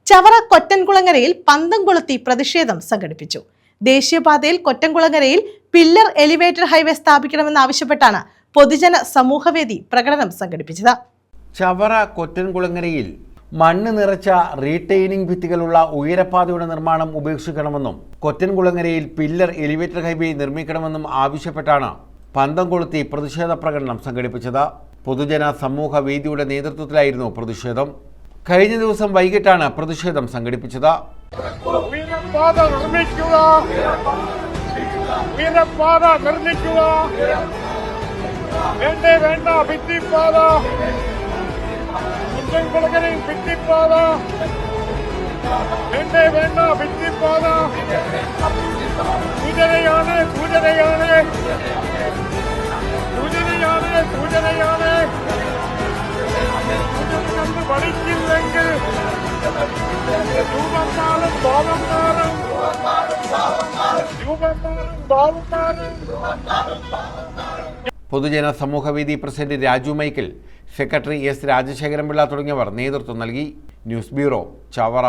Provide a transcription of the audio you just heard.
ചവറ കൊറ്റൻകുളങ്ങരയിൽ പന്തം കൊളുത്തി പ്രതിഷേധം സംഘടിപ്പിച്ചു. ദേശീയപാതയിൽ കൊറ്റൻകുളങ്ങരയിൽ പില്ലർ എലിവേറ്റഡ് ഹൈവേ സ്ഥാപിക്കണമെന്നാവശ്യപ്പെട്ടാണ് പൊതുജന സമൂഹവേദി പ്രകടനം സംഘടിപ്പിച്ചത്. ചവറ കൊറ്റൻകുളങ്ങരയിൽ മണ്ണ് നിറച്ച റീറ്റെയിനിംഗ് ഭിത്തികളുള്ള ഉയരപ്പാതയുടെ നിർമ്മാണം ഉപേക്ഷിക്കണമെന്നും കൊറ്റൻകുളങ്ങരയിൽ പില്ലർ എലിവേറ്റഡ് ഹൈവേ നിർമ്മിക്കണമെന്നും ആവശ്യപ്പെട്ടാണ് പന്തം കൊളുത്തി പ്രതിഷേധ പ്രകടനം സംഘടിപ്പിച്ചത്. പൊതുജന സമൂഹ വേദിയുടെ നേതൃത്വത്തിലായിരുന്നു പ്രതിഷേധം. കഴിഞ്ഞ ദിവസം വൈകിട്ടാണ് പ്രതിഷേധം സംഘടിപ്പിച്ചത്. പൊതുജന സമൂഹവേദി president Raju Michael, secretary S Rajasekharan Pillai തുടങ്ങിയവർ നേതൃത്വം നൽകി. News bureau, Chavara.